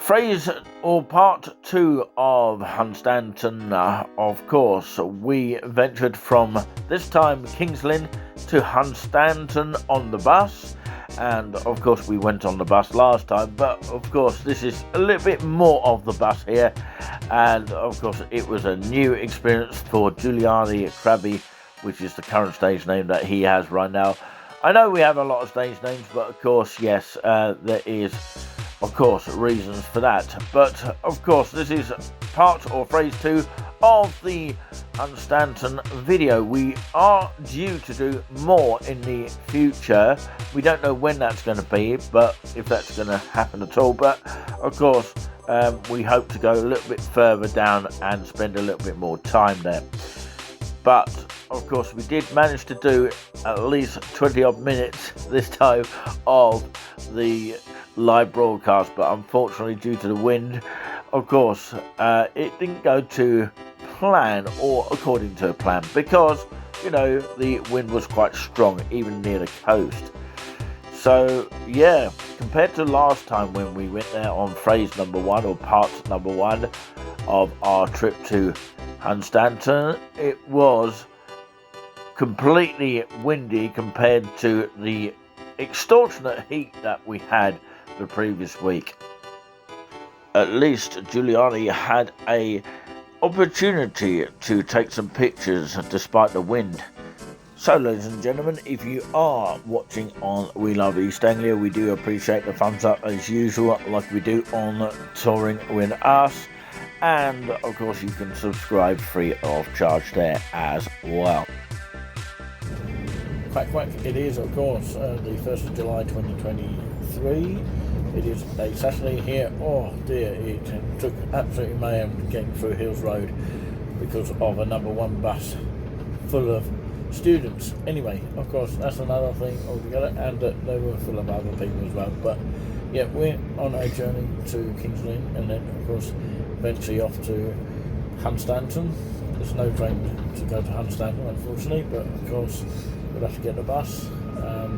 Phrase or part 2 of Hunstanton. Of course, we ventured from this time Kings Lynn to Hunstanton on the bus, and of course we went on the bus last time, but of course this is a little bit more of the bus here, and of course it was a new experience for Giuliani Krabby, which is the current stage name that he has right now. I know we have a lot of stage names, but of course, yes, there is of course reasons for that, but of course this is part or phrase 2 of the Hunstanton video. We are due to do more in the future. We don't know when that's going to be, but if that's going to happen at all, but of course we hope to go a little bit further down and spend a little bit more time there. But of course we did manage to do at least 20 odd minutes this time of the live broadcast, but unfortunately due to the wind, of course it didn't go to plan or according to plan, because you know the wind was quite strong even near the coast. So yeah, compared to last time when we went there on phrase number 1 or part number 1 of our trip to Hunstanton, it was completely windy compared to the extortionate heat that we had the previous week. At least Giuliani had a opportunity to take some pictures despite the wind. So ladies and gentlemen, if you are watching on We Love East Anglia, we do appreciate the thumbs up as usual, like we do on Touring with Us, and of course you can subscribe free of charge there as well. Quack, it is of course the 1st of July 2023. It is a Saturday here. Oh dear, it took absolutely mayhem getting through Hills Road because of a number 1 bus full of students. Anyway, of course that's another thing altogether, and they were full of other people as well. But yeah, we're on a journey to Kings Lynn, and then of course eventually off to Hunstanton. There's no train to go to Hunstanton unfortunately, but of course we'll have to get the bus.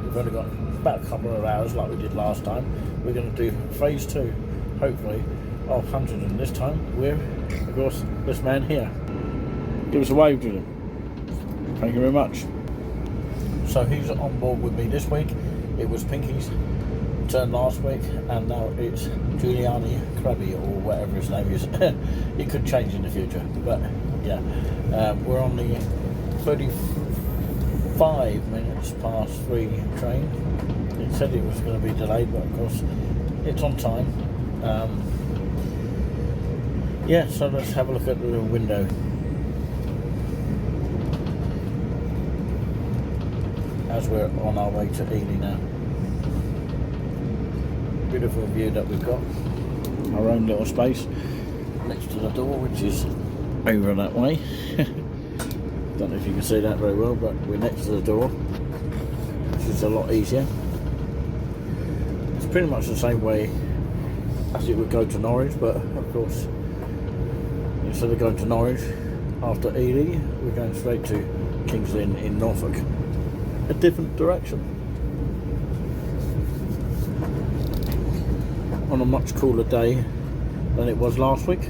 We've only got about a couple of hours like we did last time. We're going to do phase 2 hopefully of Hunstanton. This time we're of course this man here. Give us a wave to him. Thank you very much. So he's on board with me this week. It was Pinky's turn last week, and now it's Giuliani Krabby or whatever his name is. It could change in the future, but yeah, we're on the 35 minutes past 3 train. It said it was going to be delayed, but of course it's on time. Yeah, so let's have a look at the window. As we're on our way to Ely now. Beautiful view that we've got. Our own little space next to the door, which is over that way. Don't know if you can see that very well, but we're next to the door, which is a lot easier. It's pretty much the same way as it would go to Norwich, but of course instead of going to Norwich after Ely, we're going straight to Kings Lynn in Norfolk. A different direction. On a much cooler day than it was last week,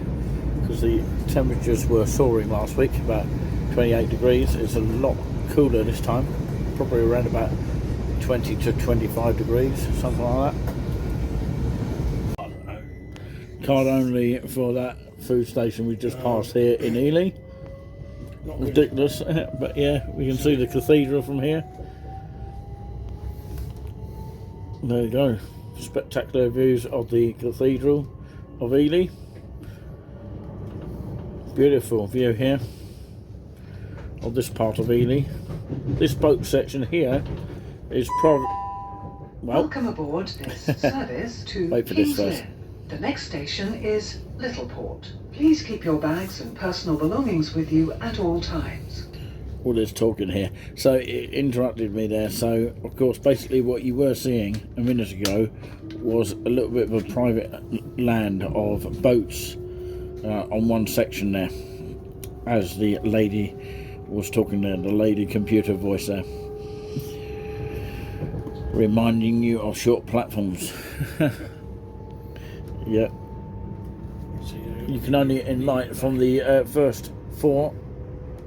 because the temperatures were soaring last week, about 28 degrees. It's a lot cooler this time, probably around about 20 to 25 degrees, something like that. Card only for that food station we just passed here in Ely. Ridiculous, but yeah, we can see the cathedral from here. There you go, spectacular views of the cathedral of Ely. Beautiful view here of this part of Ely. This boat section here is probably... Welcome aboard this service to wait for this Kings first. Lynn. The next station is Littleport. Please keep your bags and personal belongings with you at all times. All this talking here, so it interrupted me there. So of course basically what you were seeing a minute ago was a little bit of a private land of boats on one section there, as the lady was talking there, the lady computer voice there, reminding you of short platforms. Yep, you can only enlighten from the first 4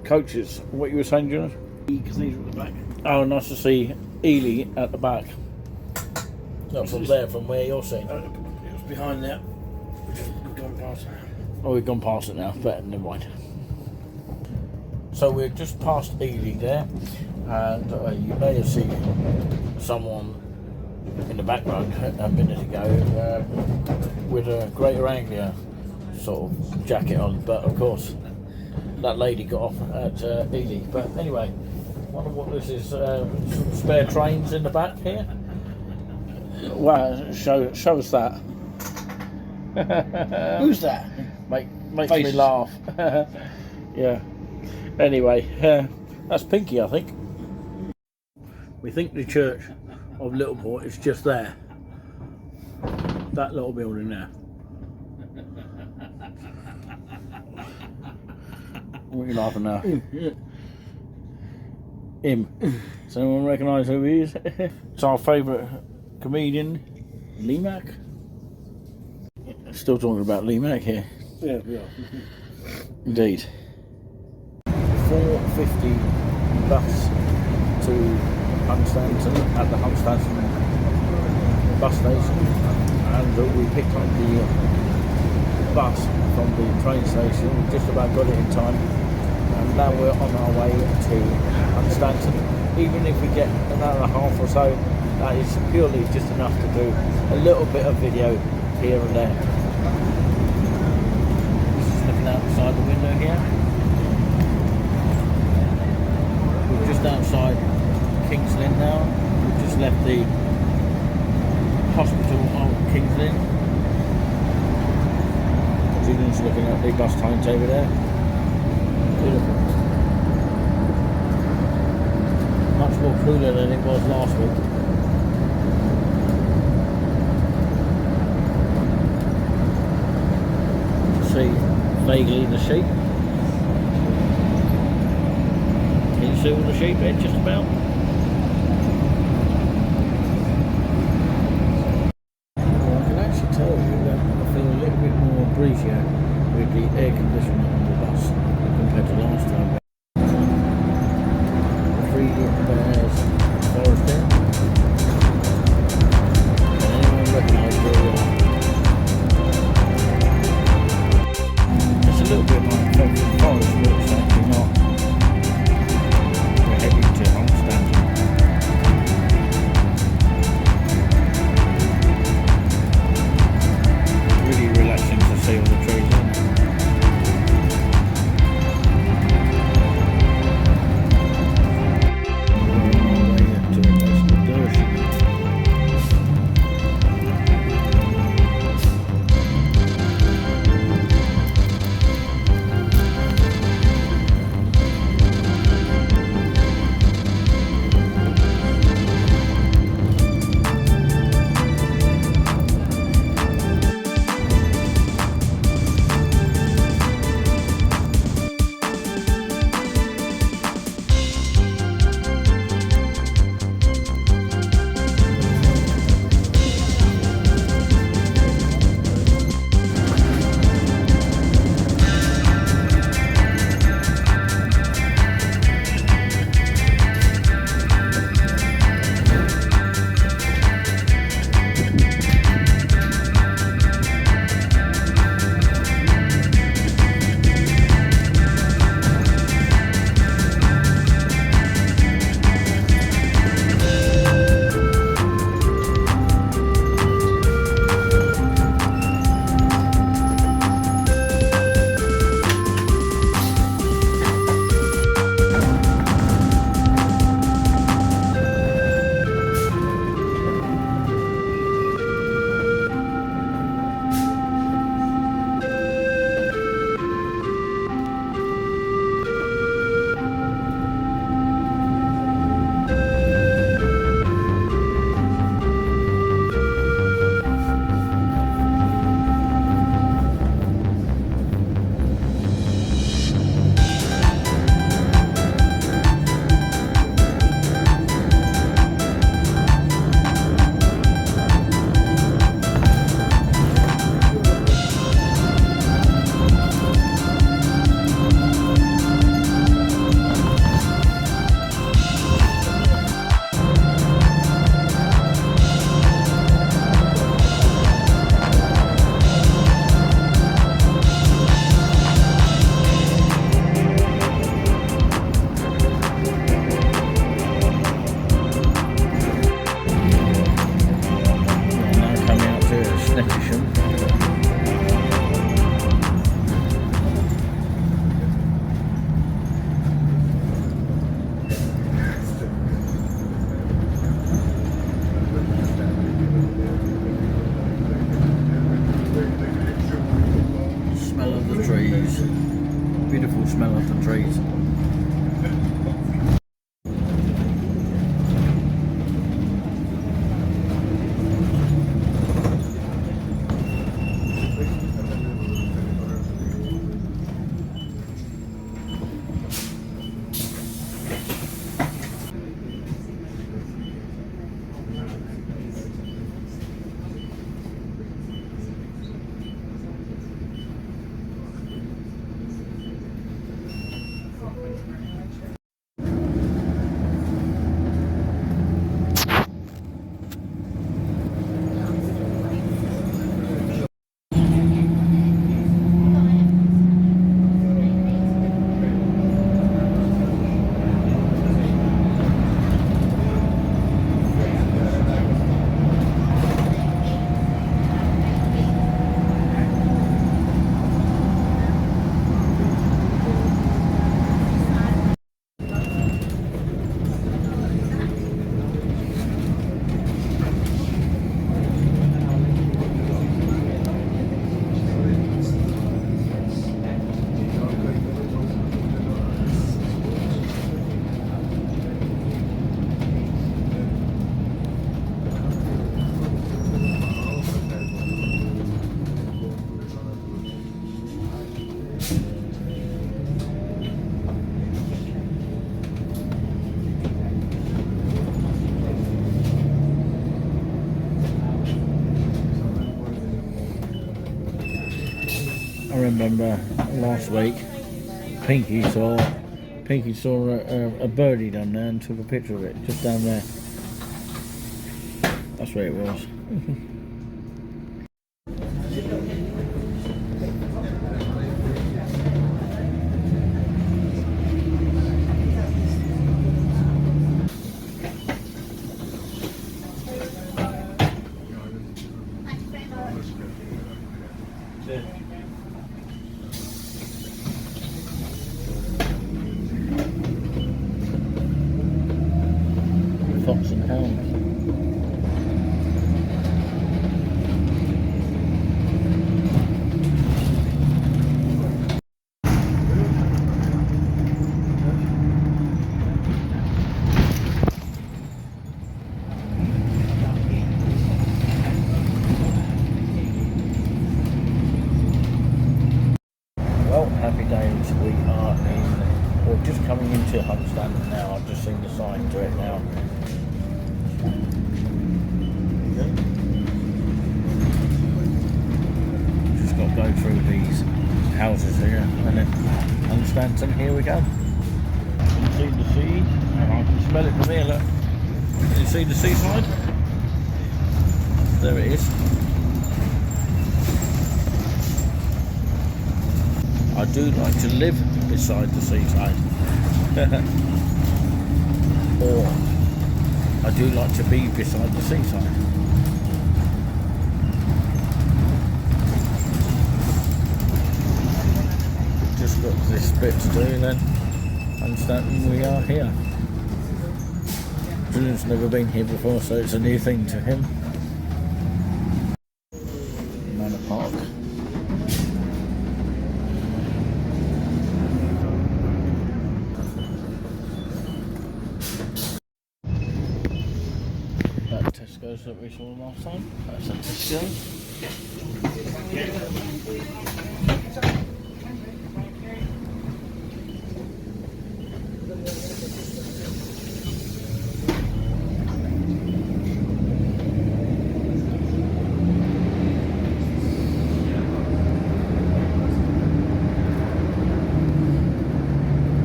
coaches. What you were saying, Jonas? Cathedral at the back. Oh, nice to see Ely at the back. Not from there, from where you're seeing. It was behind there. We've gone past it. Oh, we've gone past it now, but never mind. So we're just past Ely there, and you may have seen someone in the background a minute ago with a Greater Anglia sort of jacket on, but of course that lady got off at Ely. But anyway, wonder what this is. Some spare trains in the back here. Well, show us that. Who's that? Makes me laugh. Yeah. Anyway, that's Pinky, I think. We think the church of Littleport is just there. That little building there. What are you laughing now? Him. Does anyone recognise who he is? It's our favourite comedian, Lee Mack. Still talking about Lee Mack here. Yeah, we are. Indeed. 4:50 bus to Hunstanton at the Hunstanton bus station, and we picked up the bus from the train station. We just about got it in time, and now we're on our way to Hunstanton. Even if we get an hour and a half or so, that is purely just enough to do a little bit of video here and there. Just looking outside the window here. We're just outside King's Lynn now. We've just left the hospital of King's Lynn. Julian's looking at the bus timetable there. Beautiful. Much more cooler than it was last week. See vaguely the sheep. Can you see all the sheep there just about? Well, I can actually tell you that I feel a little bit more breezier with the air conditioning on the bus compared to last time. 3 bears forest there. Can anyone recognise where we are? It's a little bit like Felton Forest, but it's actually not. We're heading to Hunstanton. Really relaxing to see all the trees, isn't it? Snettersham. Smell of the trees. Beautiful smell of the trees. I remember last week, Pinky saw a birdie down there and took a picture of it just down there. That's where it was. Fox and hounds. Well, happy days. We are in, or just coming into Hunstanton now. I've just seen the sign to it now. Just got to go through these houses here, and then Hunstanton. Here we go. You can see the sea, and I can smell it from here. Look, can you see the seaside? There it is. I do like to live beside the seaside. Or I do like to be beside the seaside. Just got this bit to do then. Hunstanton, we are here. Julian's never been here before, so it's a new thing to him. Manor Park. Tesco's that we saw last time. That's a Tesco.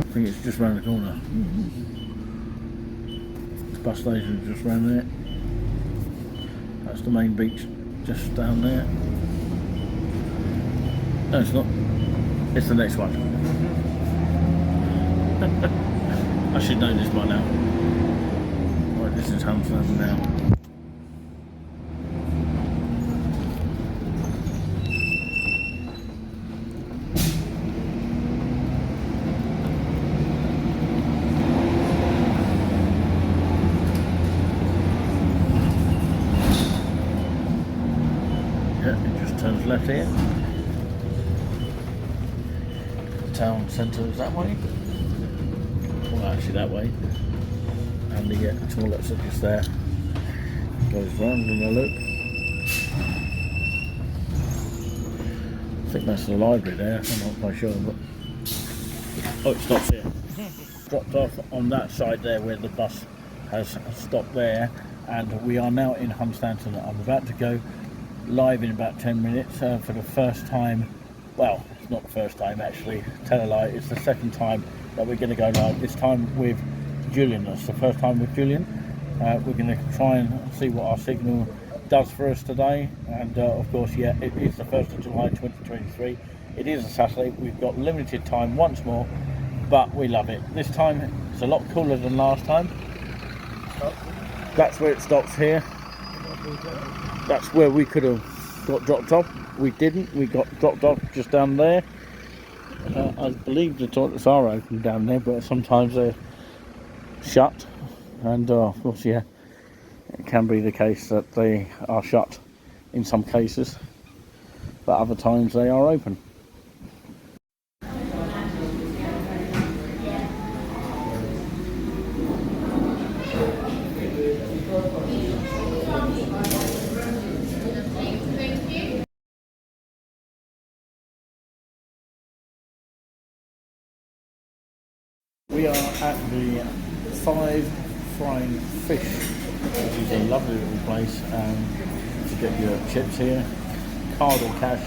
I think it's just round the corner. The bus station is just round there. That's the main beach, just down there. No, it's not. It's the next one. I should know this by now. Right, this is Hunstanton now. just turns left here. The town centre is that way. Well, actually that way. And the toilets are just there. Goes round in a loop. I think that's the library there, I'm not quite sure, but... Oh, it stops here. Dropped off on that side there where the bus has stopped there, and we are now in Hunstanton. I'm about to go live in about 10 minutes for the first time. Well, it's not the first time actually, tell a lie, it's the second time that we're going to go live, this time with Julian. That's the first time with Julian. We're going to try and see what our signal does for us today, and of course, yeah, it is the 1st of July 2023. It is a Saturday. We've got limited time once more, but we love it. This time it's a lot cooler than last time. That's where it stops here. That's where we could have got dropped off. We didn't. We got dropped off just down there. I believe the toilets are open down there, but sometimes they're shut, and of course, yeah, it can be the case that they are shut in some cases, but other times they are open. We are at the Five Frying Fish, which is a lovely little place to get your chips here, card or cash,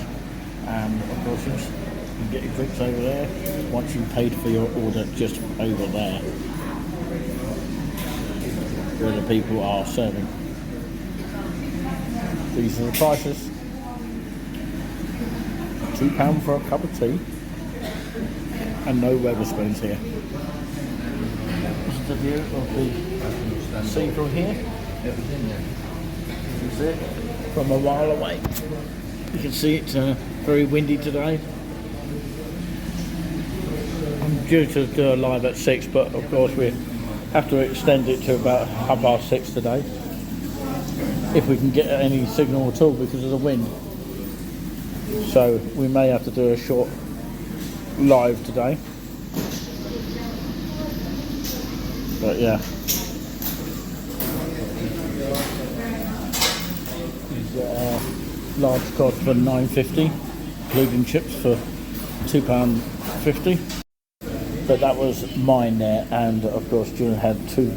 and of course you can get your drinks over there once you've paid for your order just over there, where the people are serving. These are the prices. £2 for a cup of tea, and no Wetherspoons here. This is the view of the sea from here. This is it, from a while away. You can see it's very windy today. I'm due to do a live at 6, but of course we have to extend it to about 6:30 today, if we can get any signal at all because of the wind. So we may have to do a short live today. But yeah, these are large cod for £9.50, including chips for £2.50. But that was mine there, and of course Julian had 2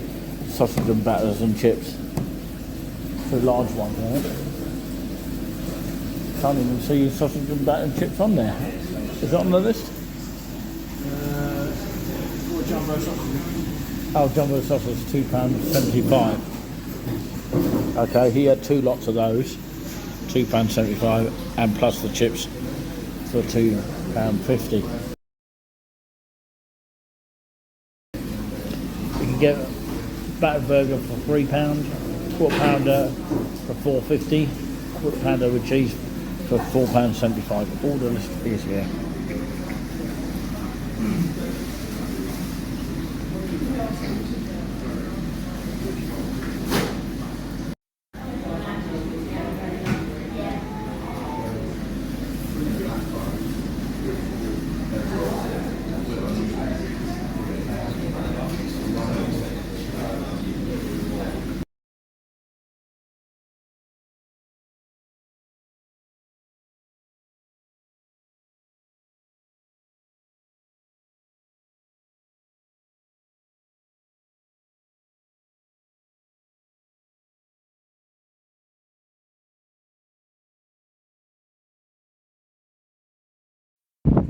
sausage and batters and chips. The large one there. Can't even see sausage and batter and chips on there. Is it on the list? Oh, jumbo sausage, £2.75. Okay, he had 2 lots of those, £2.75, and plus the chips for £2.50. You can get a battered burger for £3, quarter pounder for £4.50, quarter pounder with cheese for £4.75. All the list is here.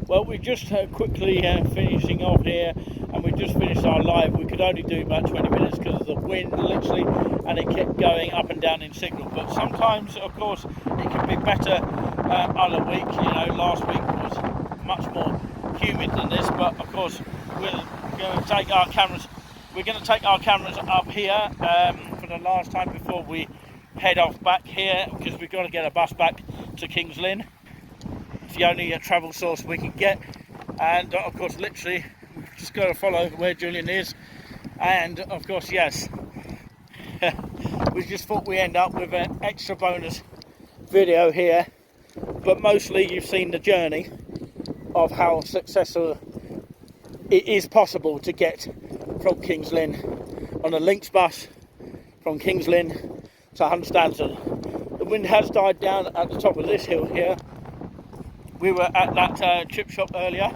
Well, we're just quickly finishing off here, and we just finished our live. We could only do about 20 minutes because of the wind, literally, and it kept going up and down in signal. But sometimes, of course, it can be better other week. You know, last week was much more humid than this, but of course, we're going to take our cameras. We're going to take our cameras up here for the last time before we head off back here, because we've got to get a bus back to King's Lynn. The only travel source we can get, and of course literally we've just got to follow where Julian is, and of course, yes, we just thought we end up with an extra bonus video here but mostly you've seen the journey of how successful it is possible to get from King's Lynn on a Lynx bus from King's Lynn to Hunstanton. The wind has died down at the top of this hill here. We were at that chip shop earlier.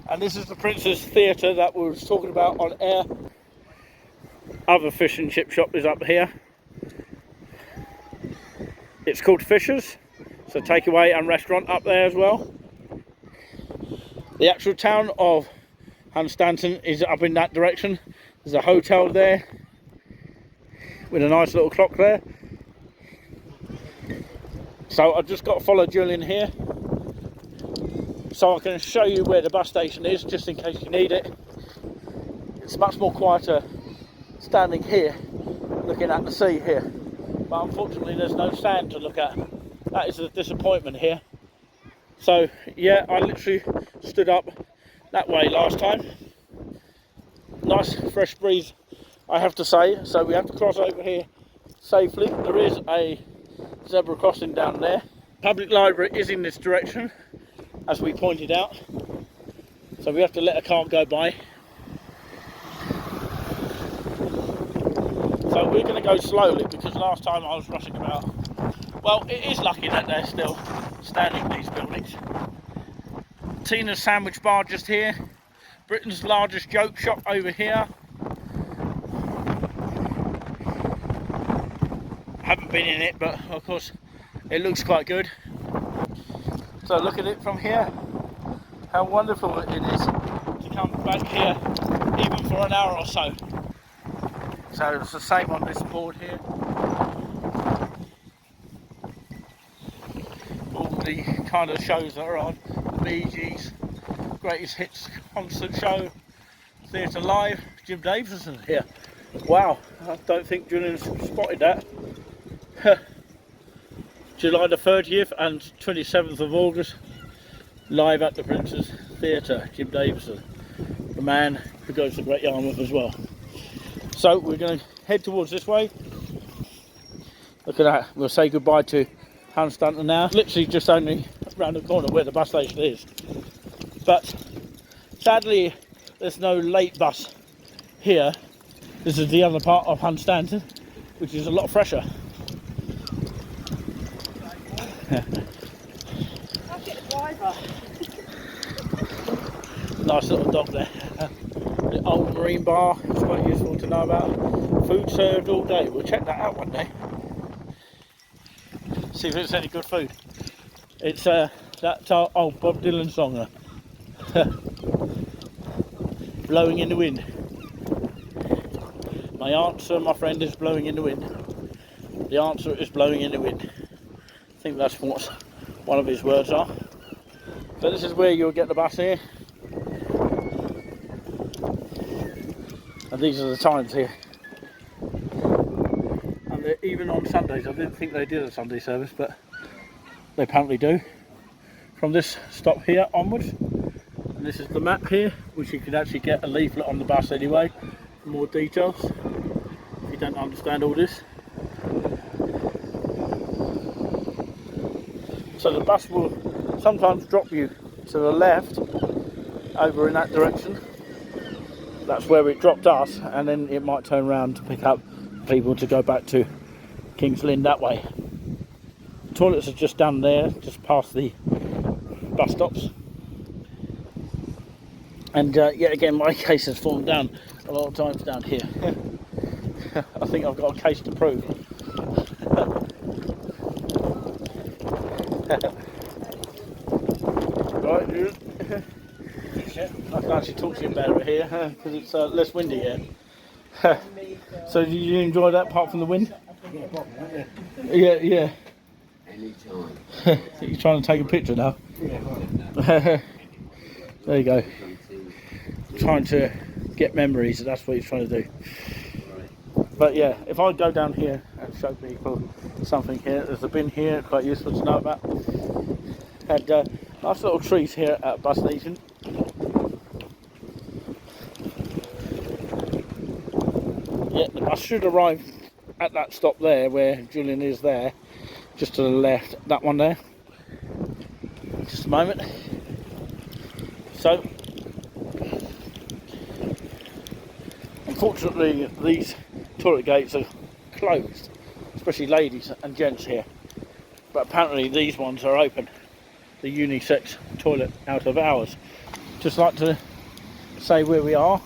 And this is the Prince's Theatre that we was talking about on air. Other fish and chip shop is up here. It's called Fisher's. It's a takeaway and restaurant up there as well. The actual town of Hunstanton is up in that direction. There's a hotel there with a nice little clock there. So I've just got to follow Julian here so I can show you where the bus station is, just in case you need it. It's much more quieter standing here looking at the sea here, but unfortunately there's no sand to look at. That is a disappointment here. So yeah, I literally stood up that way last time. Nice fresh breeze, I have to say. So we have to cross over here safely. There is a zebra crossing down there. Public library is in this direction, as we pointed out, so we have to let a car go by. So we're going to go slowly because last time I was rushing about. Well, it is lucky that they're still standing, these buildings. Tina's Sandwich Bar just here. Britain's largest joke shop over here. Haven't been in it, but of course it looks quite good. So look at it from here. How wonderful it is to come back here even for an hour or so. So it's the same on this board here. All the kind of shows that are on. The Bee Gees, Greatest Hits concert show, Theatre Live, Jim Davison here. Wow, I don't think Julian's spotted that. July the 30th and 27th of August, live at the Prince's Theatre, Jim Davison, the man who goes to Great Yarmouth as well. So we're going to head towards this way. Look at that, we'll say goodbye to Hunstanton now. Literally just only around the corner where the bus station is. But sadly, there's no late bus here. This is the other part of Hunstanton, which is a lot fresher. I'll get the driver. Nice little dog there. The old marine bar, it's quite useful to know about. Food served all day. We'll check that out one day. See if it's any good food. It's that old Bob Dylan song. Blowing in the wind. My answer, my friend, is blowing in the wind. The answer is blowing in the wind. I think that's what one of his words are. So this is where you'll get the bus here. And these are the times here. And they're even on Sundays. I didn't think they did a Sunday service, but they apparently do. From this stop here onwards. And this is the map here, which you can actually get a leaflet on the bus anyway, for more details, if you don't understand all this. So the bus will sometimes drop you to the left, over in that direction. That's where it dropped us, and then it might turn around to pick up people to go back to King's Lynn that way. The toilets are just down there, just past the bus stops. And yet again, my case has fallen down a lot of times down here. I think I've got a case to prove. Right, dude. I can actually talk to you better here because it's less windy here. So did you enjoy that apart from the wind? Yeah. Anytime. You're trying to take a picture now? Yeah. There you go. Trying to get memories, that's what he's trying to do. But yeah, if I go down here and show people something here, there's a bin here, quite useful to know about. And nice little trees here at bus station. Yeah, the bus should arrive at that stop there where Julian is there, just to the left, that one there. Just a moment. So, unfortunately, these toilet gates are closed, especially ladies and gents here. But apparently these ones are open, the unisex toilet out of hours. Just like to say where we are.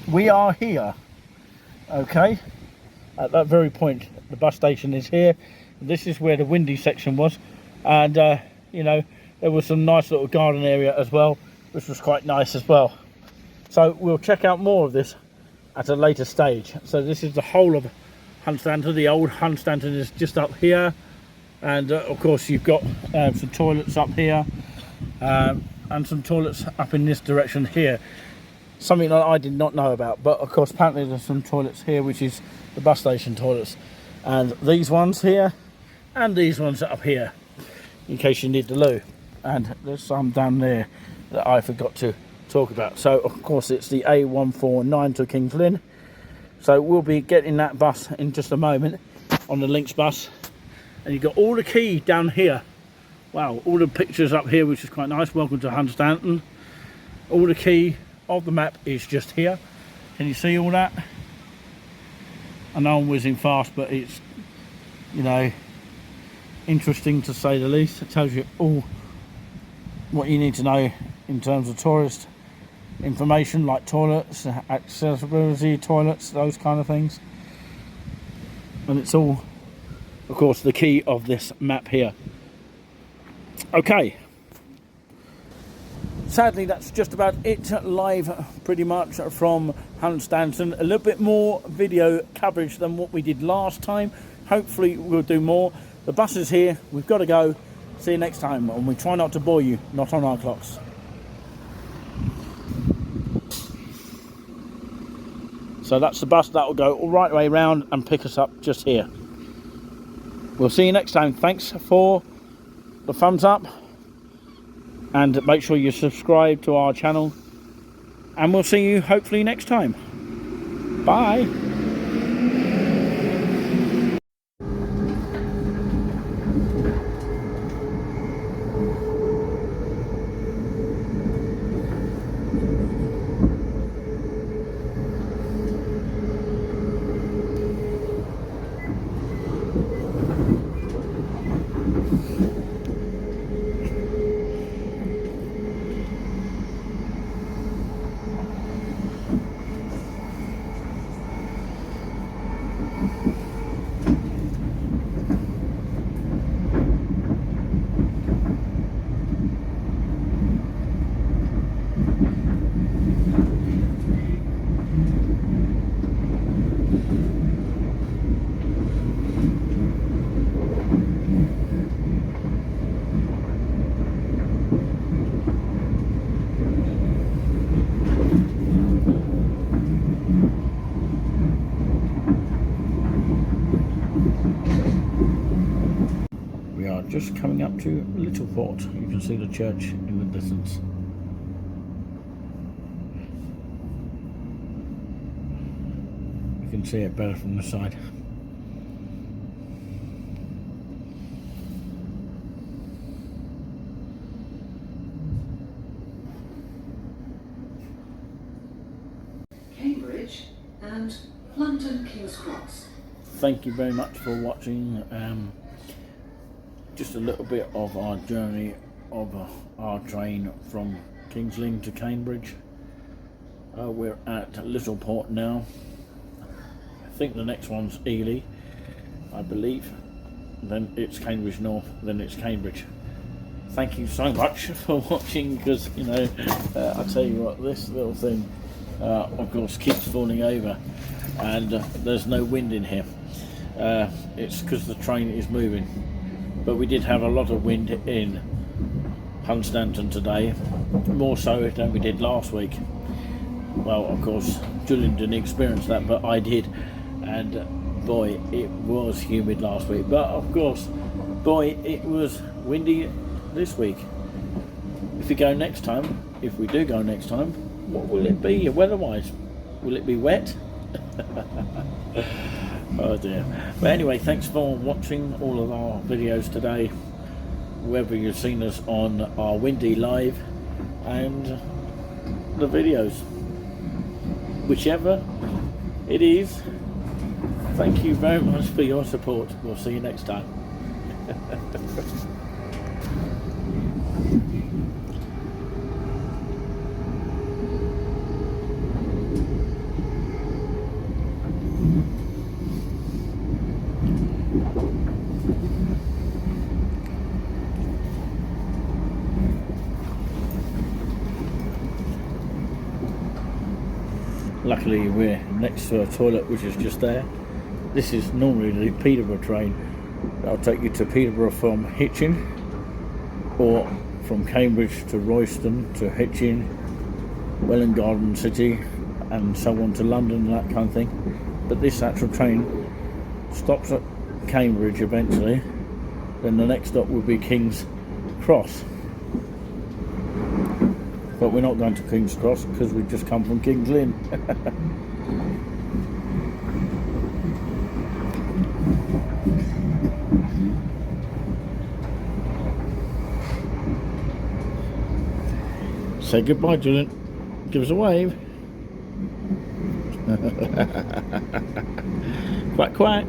We are here, okay, at that very point. The bus station is here. This is where the windy section was, and you know, there was some nice little garden area as well, which was quite nice as well. So we'll check out more of this at a later stage. So this is the whole of Hunstanton. The old Hunstanton is just up here, and of course you've got some toilets up here, and some toilets up in this direction here. Something that I did not know about, but of course apparently there's some toilets here, which is the bus station toilets, and these ones here and these ones up here in case you need the loo, and there's some down there that I forgot to talk about. So of course it's the A149 to Kings Lynn, so we'll be getting that bus in just a moment on the Lynx bus, and you've got all the key down here. Wow, all the pictures up here, which is quite nice. Welcome to Hunstanton. All the key of the map is just here. Can you see all that? I know I'm whizzing fast, but it's, you know, interesting to say the least. It tells you all what you need to know in terms of tourist information, like toilets, accessibility, toilets, those kind of things. And it's all, of course, the key of this map here. Okay. Sadly, that's just about it live, pretty much, from Hunstanton. A little bit more video coverage than what we did last time. Hopefully we'll do more. The bus is here, we've got to go. See you next time, and we try not to bore you, not on our clocks. So that's the bus that will go all right way round and pick us up just here. We'll see you next time. Thanks for the thumbs up, and make sure you subscribe to our channel, and we'll see you hopefully next time. Bye. Just coming up to Littleport. You can see the church in the distance. You can see it better from the side. Cambridge and London King's Cross. Thank you very much for watching. Just a little bit of our journey of our train from Kings Lynn to Cambridge. We're at Littleport now. I think the next one's Ely, I believe. Then it's Cambridge North, then it's Cambridge. Thank you so much for watching, because, you know, I tell you what, this little thing, of course, keeps falling over, and there's no wind in here. It's because the train is moving. But we did have a lot of wind in Hunstanton today, more so than we did last week. Well, of course, Julian didn't experience that, but I did. And boy, it was humid last week. But of course, boy, it was windy this week. If we go next time, if we do go next time, what will it be weather-wise? Will it be wet? Oh dear. But anyway, thanks for watching all of our videos today, whether you've seen us on our Windy Live and the videos. Whichever it is, thank you very much for your support. We'll see you next time. Luckily we're next to a toilet which is just there. This is normally the Peterborough train. I'll take you to Peterborough from Hitchin, or from Cambridge to Royston to Hitchin, Welwyn Garden City, and so on to London and that kind of thing. But this actual train stops at Cambridge eventually. Then the next stop would be King's Cross. But we're not going to King's Cross because we've just come from King's Lynn. Say goodbye, Julian. Give us a wave. Quack, quack.